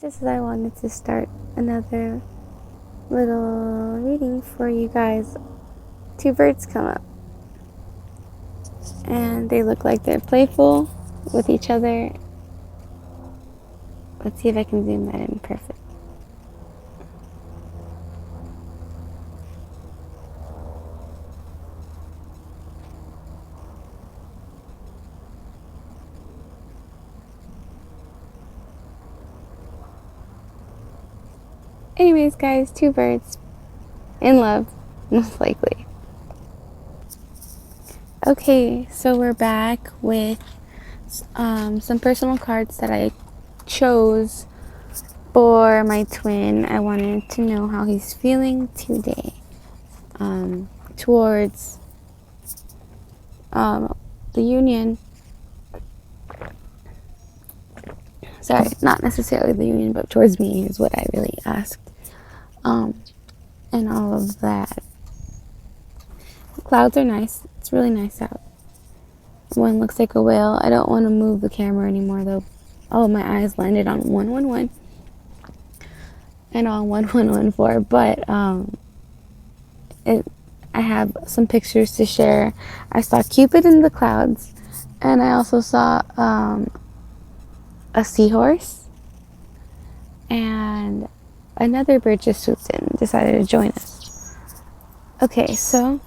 just as I wanted to start another little reading for you guys, two birds come up. And they look like they're playful with each other. Let's see if I can zoom that in perfect. Anyways, guys, two birds in love, most likely. Okay, so we're back with some personal cards that I chose for my twin. I wanted to know how he's feeling today towards the union. Sorry, not necessarily the union, but towards me is what I really asked. And all of that. The clouds are nice. It's really nice out. One looks like a whale. I don't want to move the camera anymore though. Oh, my eyes landed on 111 and on 1114, but I have some pictures to share. I saw Cupid in the clouds, and I also saw a seahorse, and another bird just swooped in, decided to join us. Okay, so,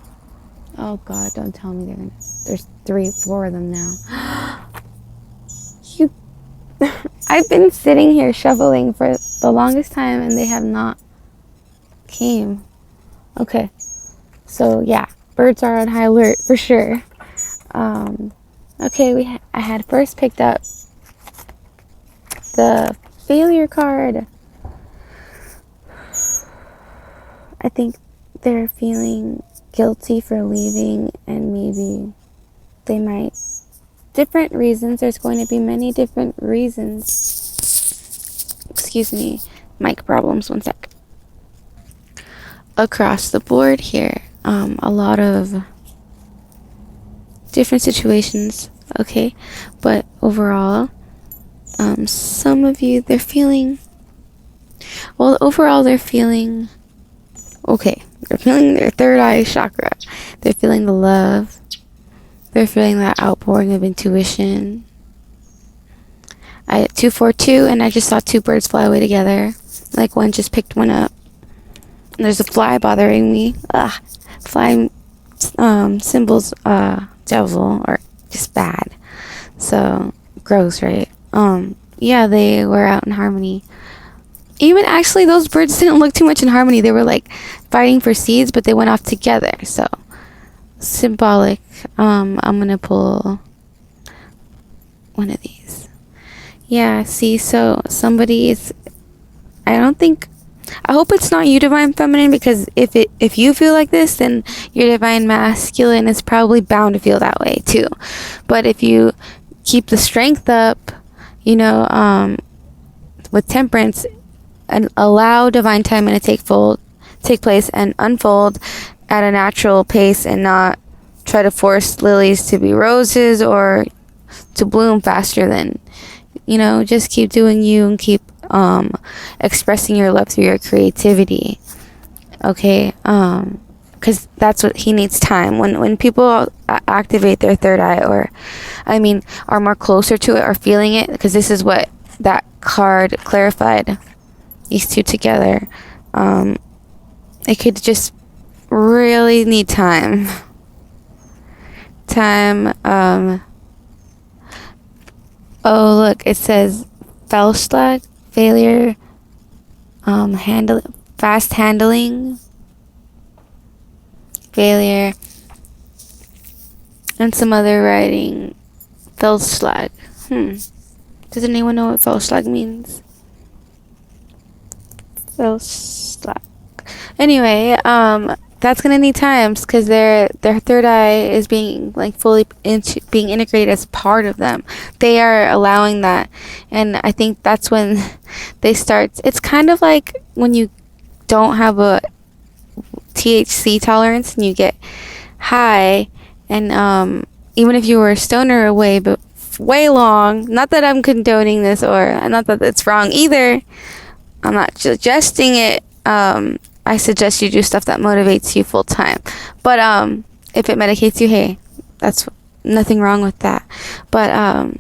oh God, don't tell me there's 4 of them now. I've been sitting here shoveling for the longest time, and they have not came. Okay, so yeah, birds are on high alert for sure. Okay, I had first picked up the failure card. I think they're feeling guilty for leaving, and maybe they might, different reasons. There's going to be many different reasons. Excuse me, mic problems, one sec. Across the board here, a lot of different situations, okay, but overall, some of you, they're feeling okay. They're feeling their third eye chakra. They're feeling the love. They're feeling that outpouring of intuition. I had 242, and I just saw 2 birds fly away together. Like one just picked one up. And there's a fly bothering me. Fly symbols, devil, or just bad. So gross, right? Yeah, they were out in harmony. Even actually, those birds didn't look too much in harmony. They were like fighting for seeds, but they went off together. So symbolic. I'm gonna pull one of these. Yeah, see, so somebody is, I hope it's not you, Divine Feminine, because if you feel like this, then your Divine Masculine is probably bound to feel that way too. But if you keep the strength up, with temperance, and allow divine timing to take place and unfold at a natural pace, and not try to force lilies to be roses or to bloom faster than, just keep doing you and keep expressing your love through your creativity. Okay, because that's what he needs, time. When people activate their third eye, or are more closer to it or feeling it, because this is what that card clarified, these two together, it could just really need time. Oh look, it says Fehlschlag, failure, fast handling, failure, and some other writing. Fehlschlag. Does anyone know what Fehlschlag means? Fehlschlag. Anyway, that's gonna need times, because their third eye is being fully being integrated as part of them. They are allowing that, and I think that's when they start. It's kind of like when you don't have a THC tolerance and you get high, and even if you were a stoner away, but way long. Not that I'm condoning this or not that it's wrong either. I'm not suggesting it. I suggest you do stuff that motivates you full time. But if it medicates you, hey, that's nothing wrong with that. But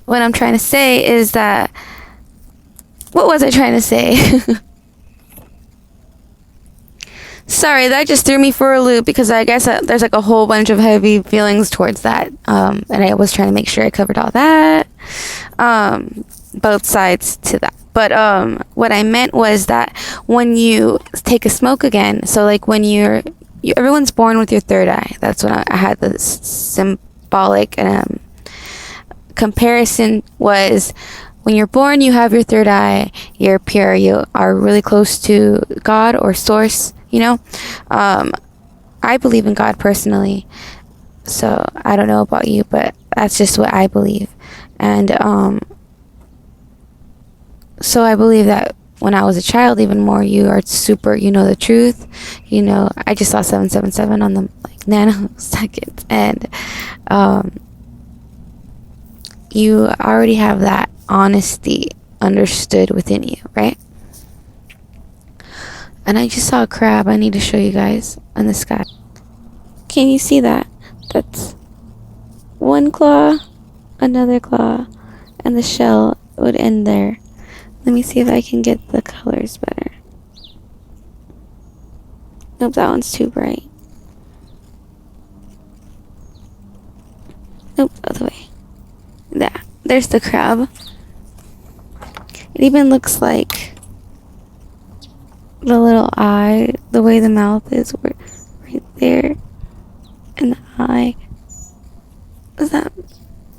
what I'm trying to say is that, what was I trying to say? Sorry, that just threw me for a loop because I guess there's like a whole bunch of heavy feelings towards that. And I was trying to make sure I covered all that. Both sides to that. But what I meant was that when you take a smoke again, so like when everyone's born with your third eye. That's when I had the symbolic comparison was when you're born, you have your third eye, you're pure, you are really close to God or source, you know. I believe in God personally, so I don't know about you, but that's just what I believe. And so I believe that when I was a child, even more, you are super, you know the truth. You know, I just saw 777 on the like nanosecond, and you already have that honesty understood within you, right? And I just saw a crab. I need to show you guys in the sky. Can you see that? That's one claw, another claw, and the shell would end there. Let me see if I can get the colors better. Nope, that one's too bright. Nope, the other way. There's the crab. It even looks like the little eye, the way the mouth is right there. And the eye.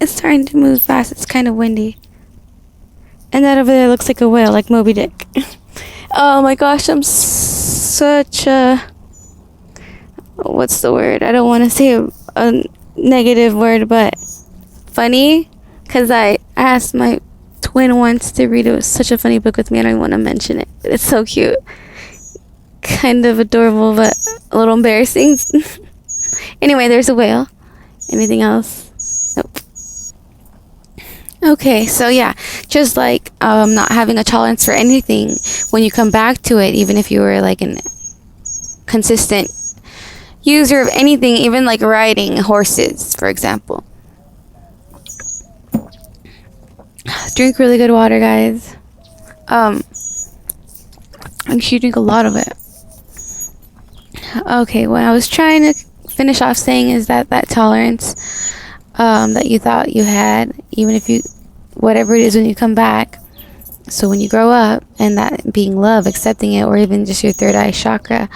It's starting to move fast. It's kind of windy. And that over there looks like a whale, like Moby Dick. Oh my gosh, I'm such a... What's the word? I don't want to say a negative word, but funny. Because I asked my twin once to read. It was such a funny book with me. I don't even want to mention it. It's so cute. Kind of adorable, but a little embarrassing. Anyway, there's a whale. Anything else? Nope. Okay, so yeah, just like not having a tolerance for anything when you come back to it, even if you were like a consistent user of anything, even like riding horses, for example. Drink really good water, guys. Make sure you drink a lot of it. Okay, what I was trying to finish off saying is that tolerance that you thought you had, even if you, whatever it is when you come back, so when you grow up, and that being love, accepting it, or even just your third eye chakra,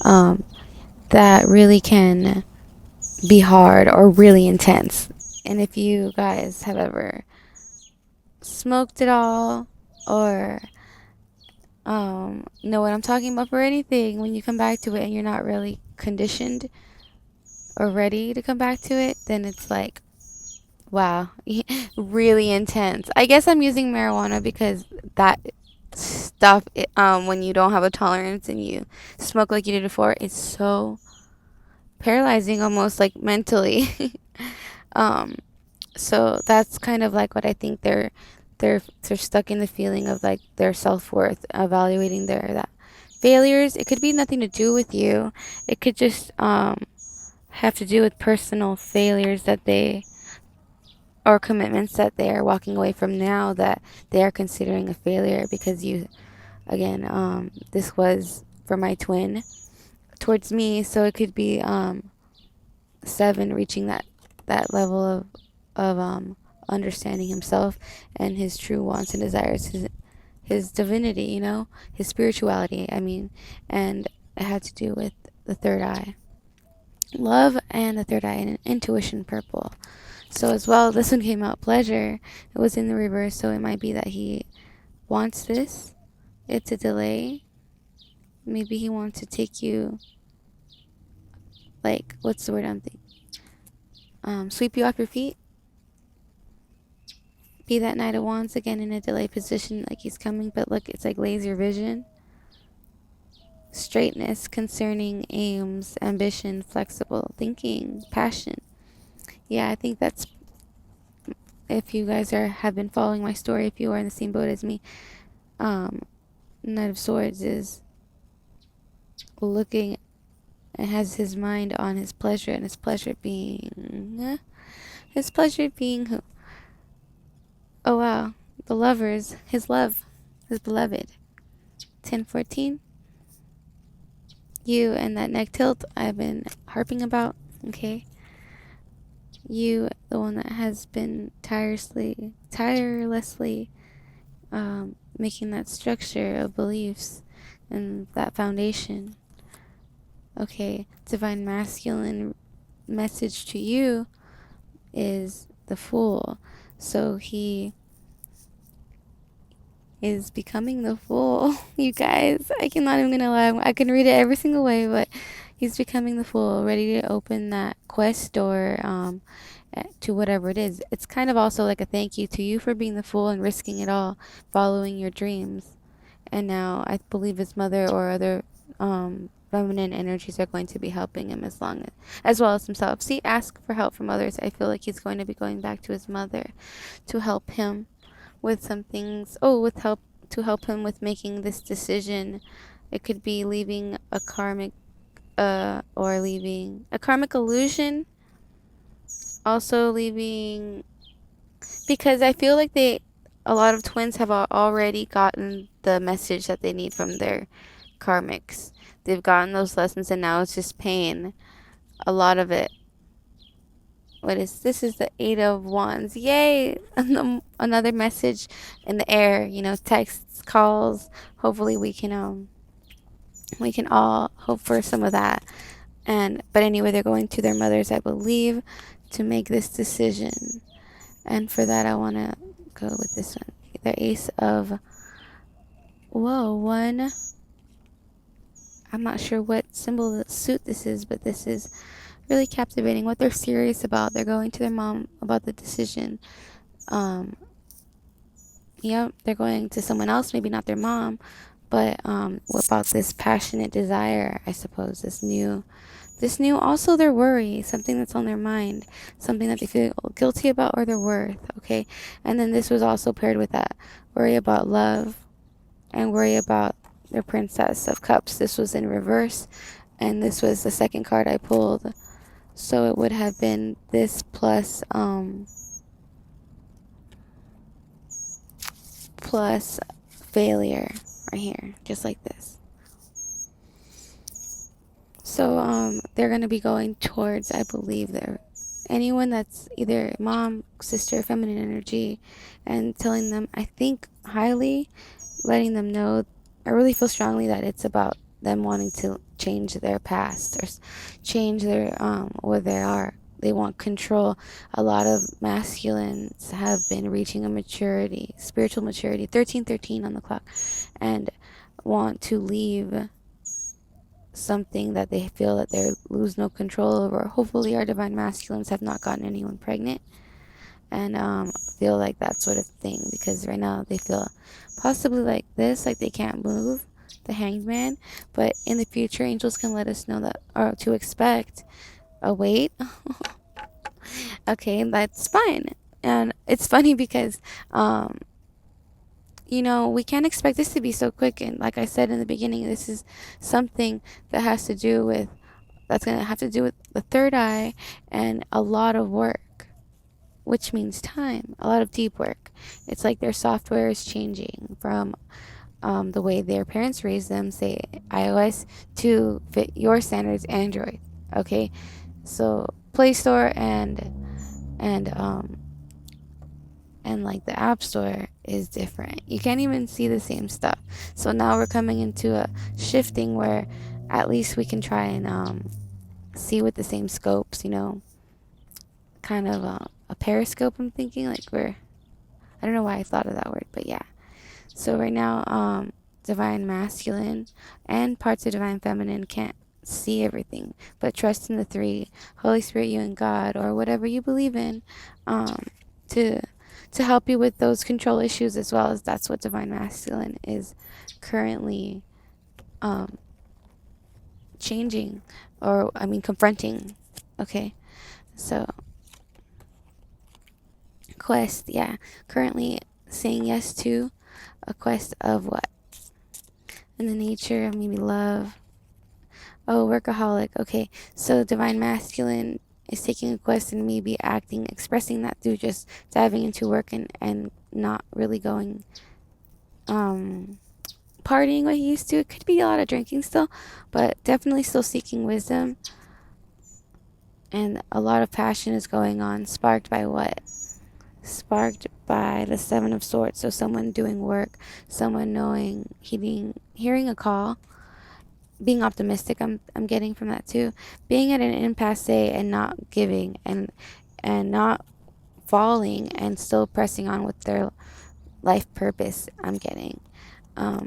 that really can be hard or really intense. And if you guys have ever smoked it all, or know what I'm talking about for anything, when you come back to it and you're not really conditioned or ready to come back to it, then it's like, wow, really intense. I guess I'm using marijuana because that stuff, when you don't have a tolerance and you smoke like you did before, it's so paralyzing, almost like mentally. So that's kind of like what I think they're stuck in the feeling of like their self-worth, evaluating that failures. It could be nothing to do with you. It could just have to do with personal failures that they, or commitments that they are walking away from now that they are considering a failure, because you, again, this was for my twin towards me, so it could be 7 reaching that level of understanding himself and his true wants and desires, his divinity, you know, his spirituality, I mean. And it had to do with the third eye, love, and the third eye, and intuition, purple. So as well, this one came out pleasure. It was in the reverse, so it might be that he wants this. It's a delay. Maybe he wants to take you, like, what's the word I'm thinking? Sweep you off your feet. Be that Knight of Wands again in a delay position, like he's coming, but look, it's like laser vision. Straightness concerning aims, ambition, flexible thinking, passion. Yeah, I think that's if you guys have been following my story, if you are in the same boat as me, Knight of Swords is looking and has his mind on his pleasure, and his pleasure being who? Oh wow, the lovers, his love, his beloved. 1014. You and that neck tilt I've been harping about. Okay, you, the one that has been tirelessly making that structure of beliefs and that foundation. Okay, divine masculine message to you is the Fool. So he is becoming the Fool. You guys, I cannot even gonna lie. I can read it every single way, but he's becoming the Fool, ready to open that quest door to whatever it is. It's kind of also like a thank you to you for being the Fool and risking it all, following your dreams. And now I believe his mother or other feminine energies are going to be helping him as well as himself. See, ask for help from others. I feel like he's going to be going back to his mother to help him with some things. Oh, to help him with making this decision. It could be leaving a karmic or leaving a karmic illusion. Also leaving, because I feel like a lot of twins have already gotten the message that they need from their karmics. They've gotten those lessons, and now it's just pain. A lot of it. This is the Eight of Wands. Yay! Another message in the air, texts, calls. Hopefully we can all hope for some of that. But anyway, they're going to their mothers, I believe, to make this decision. And for that, I want to go with this one. The Ace of... Whoa, one... I'm not sure what symbol of suit this is, but this is really captivating. What they're serious about. They're going to their mom about the decision. They're going to someone else, maybe not their mom, but about this passionate desire, I suppose. This new, also their worry, something that's on their mind, something that they feel guilty about or their worth, okay? And then this was also paired with that worry about love and worry about the Princess of Cups. This was in reverse, and this was the second card I pulled. So it would have been this plus failure right here, just like this. So they're going to be going towards, I believe, anyone that's either mom, sister, feminine energy, and telling them, I think highly, letting them know, I really feel strongly that it's about them wanting to change their past or change their where they are. They want control. A lot of masculines have been reaching a maturity, spiritual maturity, 1313 on the clock, and want to leave something that they feel that they lose no control over. Hopefully our divine masculines have not gotten anyone pregnant, and feel like that sort of thing, because right now they feel possibly like this, like they can't move, the Hanged Man. But in the future, angels can let us know that, or to expect a wait. Okay, that's fine. And it's funny because we can't expect this to be so quick. And like I said in the beginning, this is something that's going to have to do with the third eye and a lot of work, which means time, a lot of deep work. It's like their software is changing from the way their parents raised them, say iOS, to fit your standards, Android. Okay, so Play Store and like the App Store is different. You can't even see the same stuff. So now we're coming into a shifting where at least we can try and see with the same scopes, kind of a periscope. I'm thinking like I don't know why I thought of that word, but yeah. So right now, divine masculine and parts of divine feminine can't see everything, but trust in the three, Holy Spirit, you and God, or whatever you believe in, to help you with those control issues, as well as that's what divine masculine is currently changing, or confronting. Okay, so quest. Yeah, currently saying yes to a quest of what? In the nature of maybe love. Oh, workaholic. Okay, so divine masculine is taking a quest and maybe acting, expressing that through just diving into work and not really going partying what he used to. It could be a lot of drinking still, but definitely still seeking wisdom. And a lot of passion is going on, sparked by what? Sparked by the Seven of Swords. So someone doing work, someone knowing, hearing a call, being optimistic. I'm getting from that too. Being at an impasse and not giving and not falling and still pressing on with their life purpose. I'm getting, um,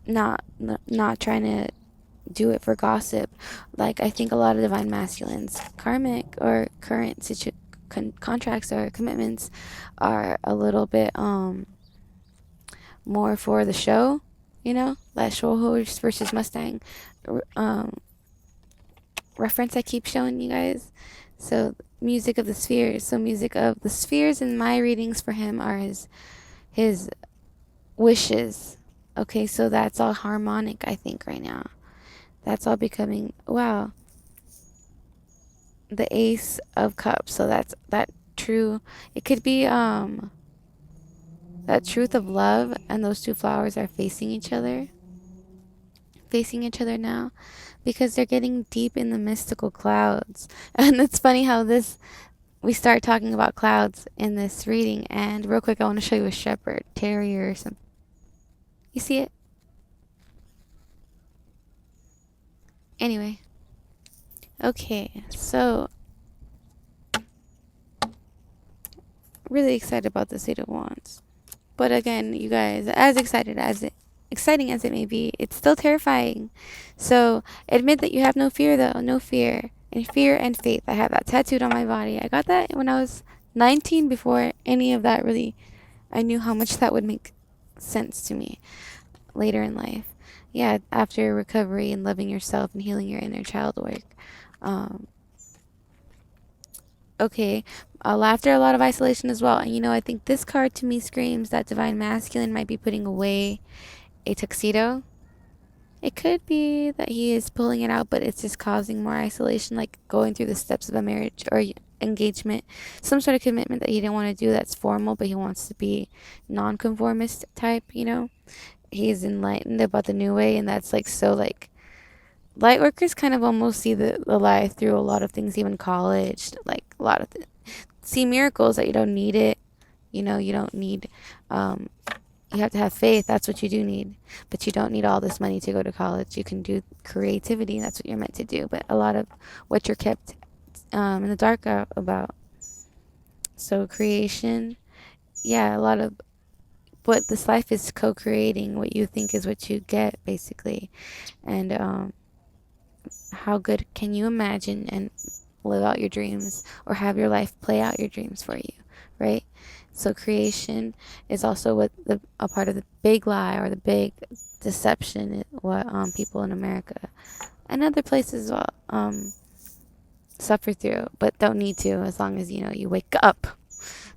not trying to do it for gossip. Like, I think a lot of divine masculines, karmic or current contracts or commitments are a little bit more for the show, that show horse versus Mustang um reference I keep showing you guys. So music of the spheres. So music of the spheres in my readings for him are his wishes. Okay, so that's all harmonic, I think, right now. That's all becoming, wow, the Ace of Cups. So that's that true. It could be that truth of love, and those two flowers are facing each other now, because they're getting deep in the mystical clouds. And it's funny how we start talking about clouds in this reading. And real quick, I want to show you a shepherd terrier or something. You see it? Anyway, okay, so really excited about the Eight of Wands. But again, you guys, as exciting as it may be, it's still terrifying. So admit that you have no fear, though. No fear. And fear and faith. I have that tattooed on my body. I got that when I was 19, before any of that really, I knew how much that would make sense to me later in life. Yeah, after recovery and loving yourself and healing your inner child work. Um, okay, after a lot of isolation as well. And I think this card to me screams that divine masculine might be putting away a tuxedo. It could be that he is pulling it out, but it's just causing more isolation, like going through the steps of a marriage or engagement, some sort of commitment that he didn't want to do that's formal, but he wants to be non-conformist type. He's enlightened about the new way, and that's like so like light workers kind of almost see the light through a lot of things, even college, like a lot of see miracles that you don't need it. You don't need you have to have faith. That's what you do need. But you don't need all this money to go to college. You can do creativity. That's what you're meant to do. But a lot of what you're kept in the dark about. So creation, yeah, a lot of what this life is co-creating. What you think is what you get, basically. And how good can you imagine and live out your dreams, or have your life play out your dreams for you, right? So creation is also a part of the big lie or the big deception, what people in America and other places suffer through, but don't need to, as long as you wake up.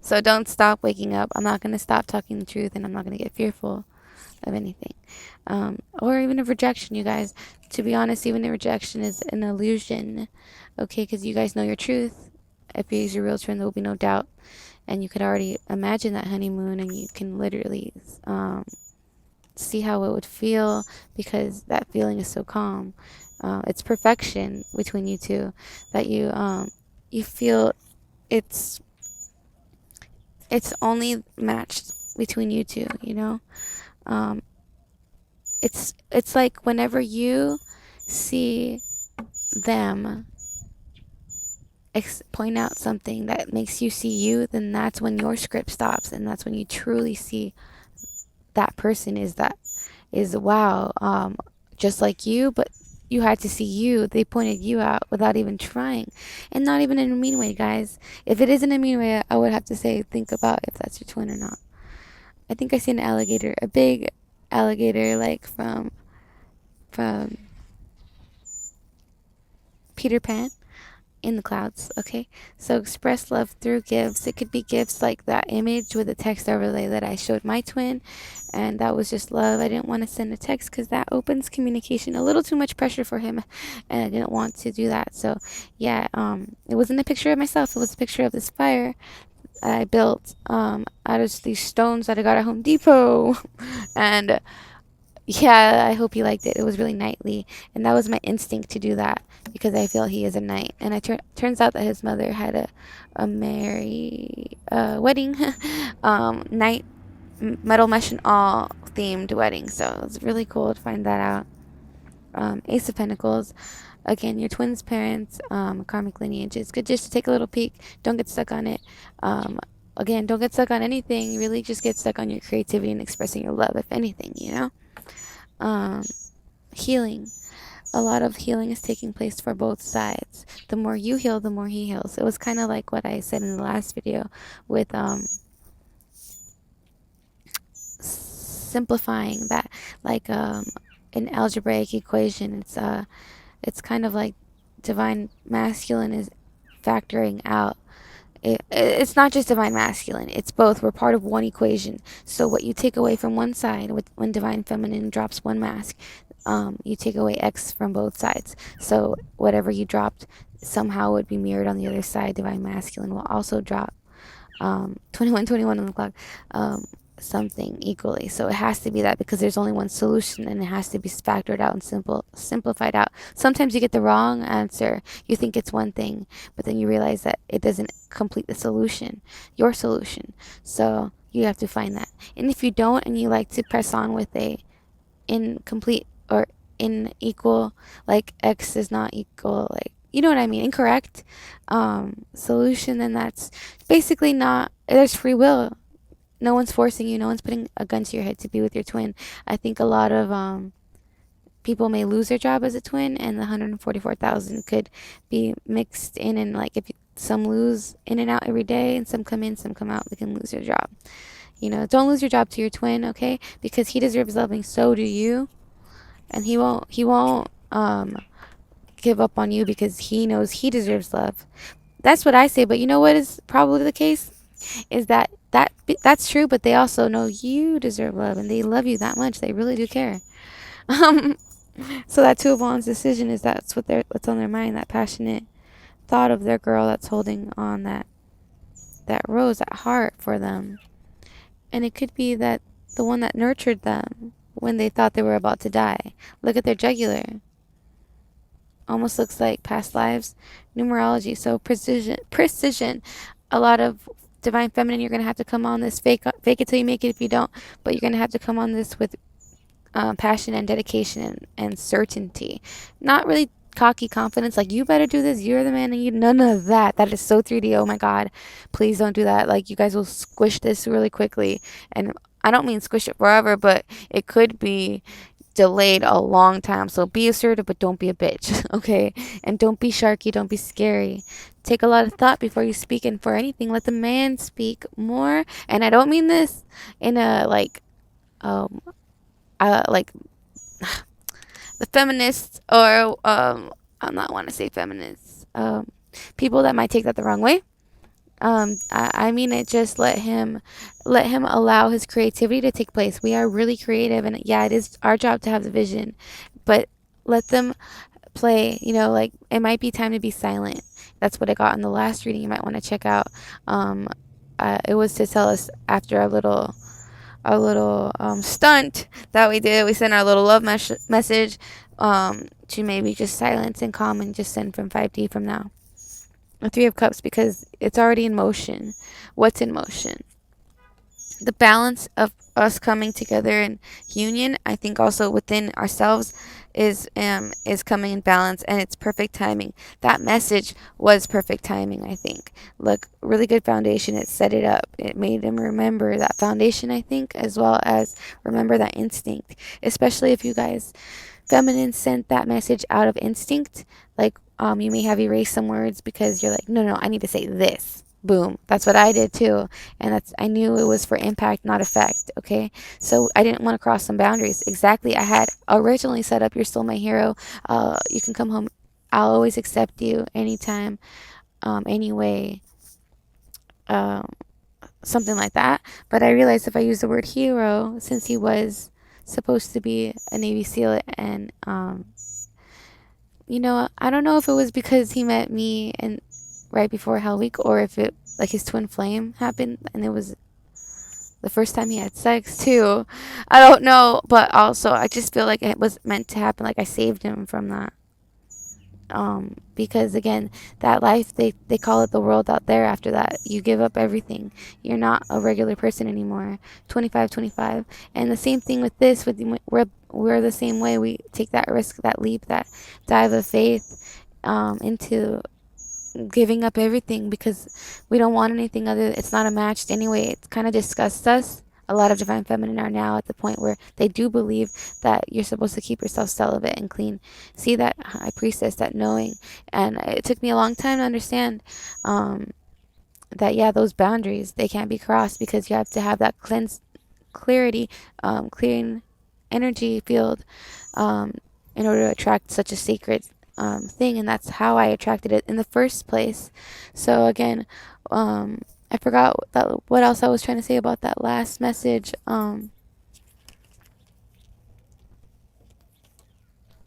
So don't stop waking up. I'm not going to stop talking the truth, and I'm not going to get fearful of anything, or even of rejection, you guys. To be honest, even a rejection is an illusion, okay? Because you guys know your truth. If you use your real truth, there will be no doubt. And you could already imagine that honeymoon, and you can literally see how it would feel, because that feeling is so calm. It's perfection between you two, that you feel it's only matched between you two. Um, it's like whenever you see them point out something that makes you see you, then that's when your script stops, and that's when you truly see that person is wow, just like you, but you had to see you. They pointed you out without even trying, and not even in a mean way, guys. If it is in a mean way, I would have to say, think about if that's your twin or not. I think I see an alligator, a big alligator, like from Peter Pan. in the clouds. Okay, so express love through gifts. It could be gifts like that image with a text overlay that I showed my twin, and that was just love. I didn't want to send a text because that opens communication, a little too much pressure for him, and I didn't want to do that. So yeah, it wasn't a picture of myself, it was a picture of this fire I built out of these stones that I got at Home Depot. And yeah, I hope he liked it. It was really knightly, and that was my instinct to do that because I feel he is a knight. And it turns out that his mother had a merry wedding, knight metal mesh and all themed wedding. So it was really cool to find that out. Ace of Pentacles. Again, your twins' parents, karmic lineage. It's good just to take a little peek. Don't get stuck on it. Again, don't get stuck on anything. Really just get stuck on your creativity and expressing your love, if anything, you know? Healing. A lot of healing is taking place for both sides. The more you heal, the more he heals. It was kind of like what I said in the last video with simplifying that, like an algebraic equation. It's kind of like divine masculine is factoring out. It's not just divine masculine, it's both. We're part of one equation. So what you take away from one side, when divine feminine drops one mask, you take away X from both sides. So whatever you dropped somehow would be mirrored on the other side. Divine masculine will also drop 21 on the clock, something equally. So it has to be that, because there's only one solution and it has to be factored out and simplified out. Sometimes you get the wrong answer. You think it's one thing, but then you realize that it doesn't complete the solution, your solution. So you have to find that. And if you don't, and you like to press on with a incomplete or unequal, like X is not equal, like, you know what I mean, incorrect solution, then that's basically not, there's free will. No one's forcing you. No one's putting a gun to your head to be with your twin. I think a lot of people may lose their job as a twin, and the 144,000 could be mixed in. And like, if some lose in and out every day, and some come in, some come out, they can lose their job. You know, don't lose your job to your twin, okay? Because he deserves loving. So do you, and he won't give up on you because he knows he deserves love. That's what I say. But you know what is probably the case? Is that's true, but they also know you deserve love, and they love you that much. They really do care. Um, so that Two of Wands decision is what's on their mind, that passionate thought of their girl that's holding on that rose, that heart for them. And it could be that the one that nurtured them when they thought they were about to die. Look at their jugular. Almost looks like past lives. Numerology. So precision. A lot of divine feminine, you're going to have to come on this, fake it till you make it if you don't, but you're going to have to come on this with passion and dedication and certainty. Not really cocky confidence, like, you better do this, you're the man, and you, none of that. That is so 3D. Oh my god, please don't do that. Like, you guys will squish this really quickly. And I don't mean squish it forever, but it could be delayed a long time. So be assertive, but don't be a bitch, okay? And don't be sharky, don't be scary. Take a lot of thought before you speak, and for anything, let the man speak more. And I don't mean this in a like the feminists, or I'm not want to say feminists, people that might take that the wrong way. I mean it, just let him allow his creativity to take place. We are really creative, and yeah, it is our job to have the vision, but let them play. You know, like, it might be time to be silent. That's what I got in the last reading. You might want to check out. It was to tell us after our little stunt that we did. We sent our little love message to maybe just silence and calm and just send from 5D from now. The Three of Cups, because it's already in motion. What's in motion? The balance of us coming together in union, I think also within ourselves, is coming in balance, and it's perfect timing. That message was perfect timing, I think. Look, really good foundation. It set it up. It made them remember that foundation, I think, as well as remember that instinct. Especially if you guys, feminine, sent that message out of instinct. Like, you may have erased some words because you're like, no, I need to say this. Boom. That's what I did too. And I knew it was for impact, not effect. Okay. So I didn't want to cross some boundaries. Exactly. I had originally set up, you're still my hero. You can come home I'll always accept you anytime, anyway, um, something like that. But I realized if I use the word hero, since he was supposed to be a Navy SEAL, and I don't know if it was because he met me and right before Hell Week, or if it like his twin flame happened and it was the first time he had sex too. I don't know, but also I just feel like it was meant to happen. Like I saved him from that. Because again, that life, they call it the world out there. After that, you give up everything. You're not a regular person anymore. 25, 25. And the same thing with this. We're the same way. We take that risk, that leap, that dive of faith, into giving up everything because we don't want anything other. It's not a match anyway. It kind of disgusts us. A lot of divine feminine are now at the point where they do believe that you're supposed to keep yourself celibate and clean. See that high priestess, that knowing. And it took me a long time to understand, that yeah, those boundaries, they can't be crossed because you have to have that clarity, clearing energy field, um, in order to attract such a sacred, thing. And that's how I attracted it in the first place. So again, I forgot what else I was trying to say about that last message.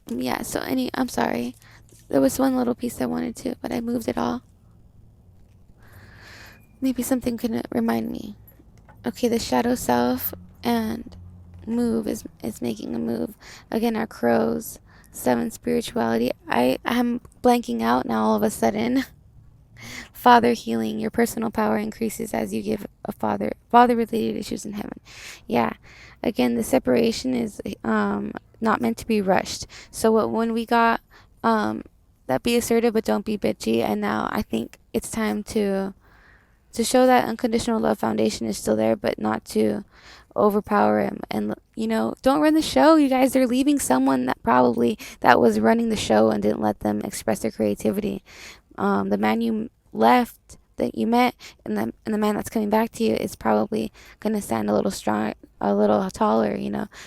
Yeah, so I'm sorry. There was one little piece I wanted to, but I moved it all. Maybe something can remind me. Okay, the shadow self and move is making a move. Again, our crows, seven spirituality. I am blanking out now all of a sudden. Father healing, your personal power increases as you give a father related issues in heaven. Yeah. Again, the separation is not meant to be rushed. So when we got, that be assertive but don't be bitchy, and now I think it's time to show that unconditional love foundation is still there, but not to overpower him. And don't run the show, you guys. They're leaving someone that was running the show and didn't let them express their creativity. The man you left, that you met, and the man that's coming back to you is probably gonna stand a little strong, a little taller.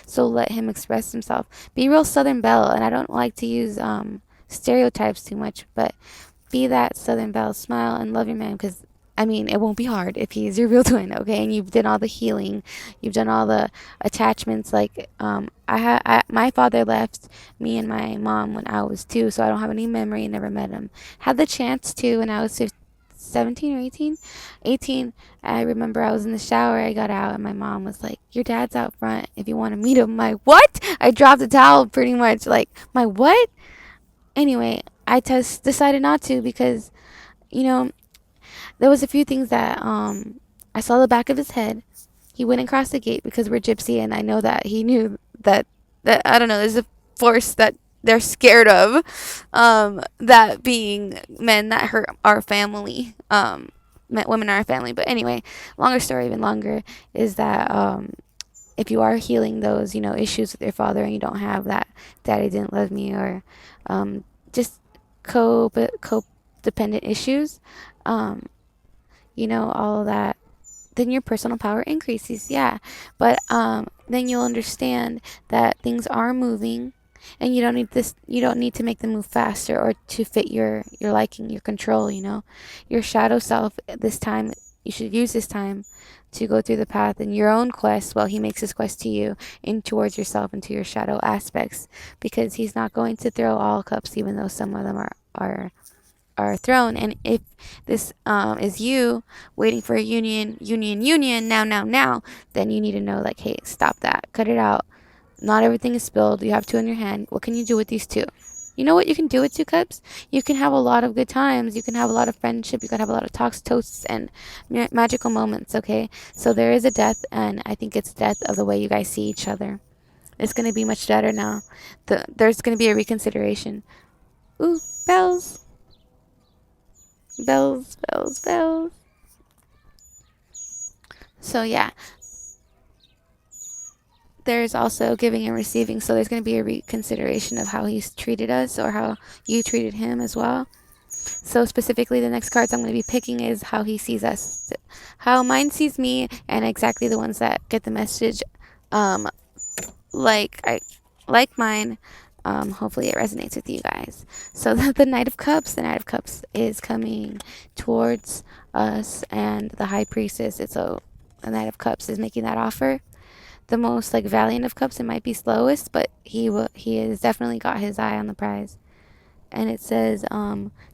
So let him express himself. Be real Southern Belle, and I don't like to use stereotypes too much, but be that Southern Belle. Smile and love your man, because I mean, it won't be hard if he's your real twin, okay? And you've done all the healing, you've done all the attachments. Like, my father left me and my mom when I was 2, so I don't have any memory. Never met him. Had the chance to when I was 17 or 18. 18. I remember I was in the shower. I got out, and my mom was like, "Your dad's out front. If you want to meet him." My what? I dropped the towel pretty much. Like, my what? Anyway, I just decided not to because, you know there was a few things that I saw the back of his head. He wouldn't cross the gate because we're gypsy, and I know that he knew that I don't know. There's a force that they're scared of, that being men that hurt our family. Women are our family, but anyway, longer story, even longer, is that if you are healing those issues with your father and you don't have that daddy didn't love me, or just codependent issues, all of that, then your personal power increases. Yeah. But then you'll understand that things are moving, and you don't need to make them move faster or to fit your liking, your control. Your shadow self, this time you should use this time to go through the path in your own quest while he makes his quest to you, in towards yourself and to your shadow aspects, because he's not going to throw all cups, even though some of them are thrown. And if this is you waiting for a union, now, then you need to know, like, hey, stop that, cut it out. Not everything is spilled. You have 2 in your hand. What can you do with these 2? You know what you can do with 2 cups? You can have a lot of good times. You can have a lot of friendship. You can have a lot of talks, toasts, and magical moments, okay? So there is a death, and I think it's death of the way you guys see each other. It's going to be much better now. There's going to be a reconsideration. Ooh, bells. Bells, bells, bells. So yeah, there's also giving and receiving. So there's going to be a reconsideration of how he's treated us, or how you treated him as well. So specifically, the next cards I'm going to be picking is how he sees us, how mine sees me, and exactly the ones that get the message, like mine, Hopefully it resonates with you guys. So the Knight of Cups is coming towards us, and the High Priestess, the Knight of Cups is making that offer. The most like valiant of cups, it might be slowest, but he has definitely got his eye on the prize. And it says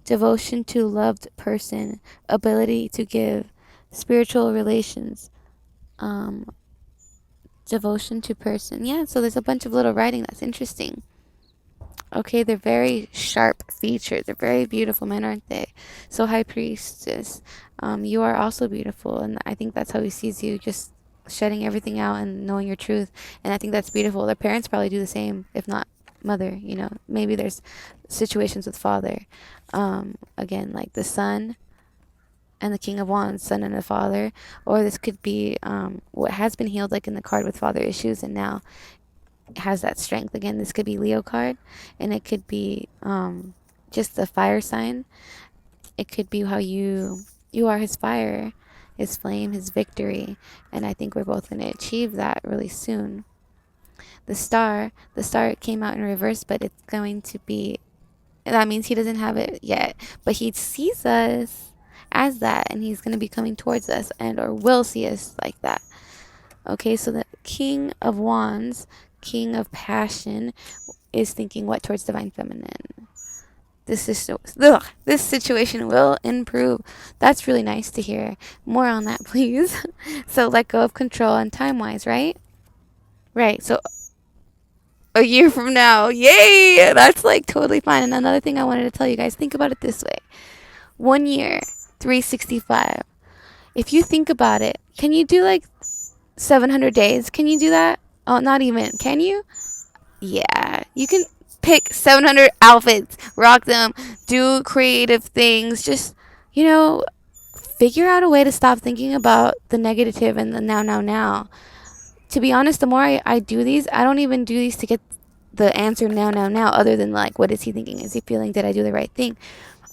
devotion to loved person, ability to give, spiritual relations, um, devotion to person. Yeah, so there's a bunch of little writing that's interesting. Okay, they're very sharp featured. They're very beautiful men, aren't they? So, High Priestess, you are also beautiful, and I think that's how he sees you, just shedding everything out and knowing your truth. And I think that's beautiful. Their parents probably do the same, if not mother. Maybe there's situations with father. Again, like the son and the King of Wands, son and a father, or this could be what has been healed, like in the card with father issues, and now has that strength. Again, this could be Leo card, and it could be just the fire sign. It could be how you are his fire, his flame, his victory, and I think we're both going to achieve that really soon. The star came out in reverse, but it's going to be, that means he doesn't have it yet, but he sees us as that, and he's going to be coming towards us, and or will see us like that. Okay, so the King of Wands, King of Passion, is thinking what towards Divine Feminine. This situation will improve. That's really nice to hear. More on that, please. So let go of control and time-wise, right? Right, so a year from now. Yay! That's like totally fine. And another thing I wanted to tell you guys, think about it this way. 1 year, 365. If you think about it, can you do like 700 days? Can you do that? Oh, not even. Can you? Yeah. You can pick 700 outfits, rock them, do creative things. Just, you know, figure out a way to stop thinking about the negative and the now. To be honest, the more I do these, I don't even do these to get the answer now, other than like, what is he thinking? Is he feeling, did I do the right thing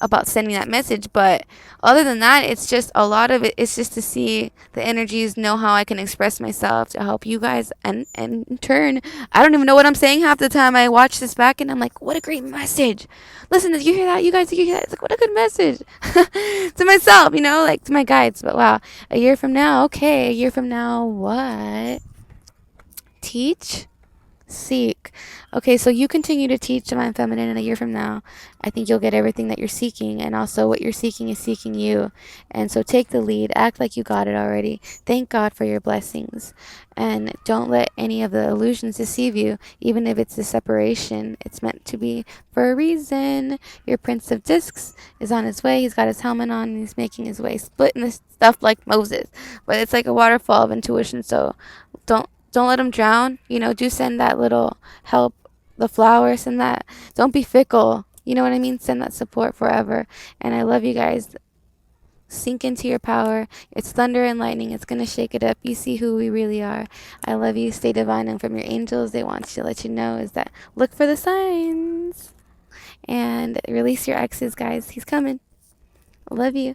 about sending that message? But other than that, it's just a lot of it. It's just to see the energies, know how I can express myself to help you guys. And in turn, I don't even know what I'm saying half the time. I watch this back and I'm like, what a great message. Listen, did you hear that? You guys, did you hear that? It's like, what a good message to myself, like to my guides. But wow, a year from now, okay, a year from now, what? Teach, seek. Okay, so you continue to teach Divine Feminine, and a year from now, I think you'll get everything that you're seeking, and also what you're seeking is seeking you. And so take the lead, act like you got it already. Thank God for your blessings, and don't let any of the illusions deceive you, even if it's a separation. It's meant to be for a reason. Your Prince of Discs is on his way. He's got his helmet on, and he's making his way, splitting this stuff like Moses. But it's like a waterfall of intuition, so don't let them drown. Do send that little help, the flowers, and that. Don't be fickle. You know what I mean? Send that support forever. And I love you guys. Sink into your power. It's thunder and lightning. It's going to shake it up. You see who we really are. I love you. Stay divine. And from your angels, they want to let you know is that look for the signs. And release your exes, guys. He's coming. I love you.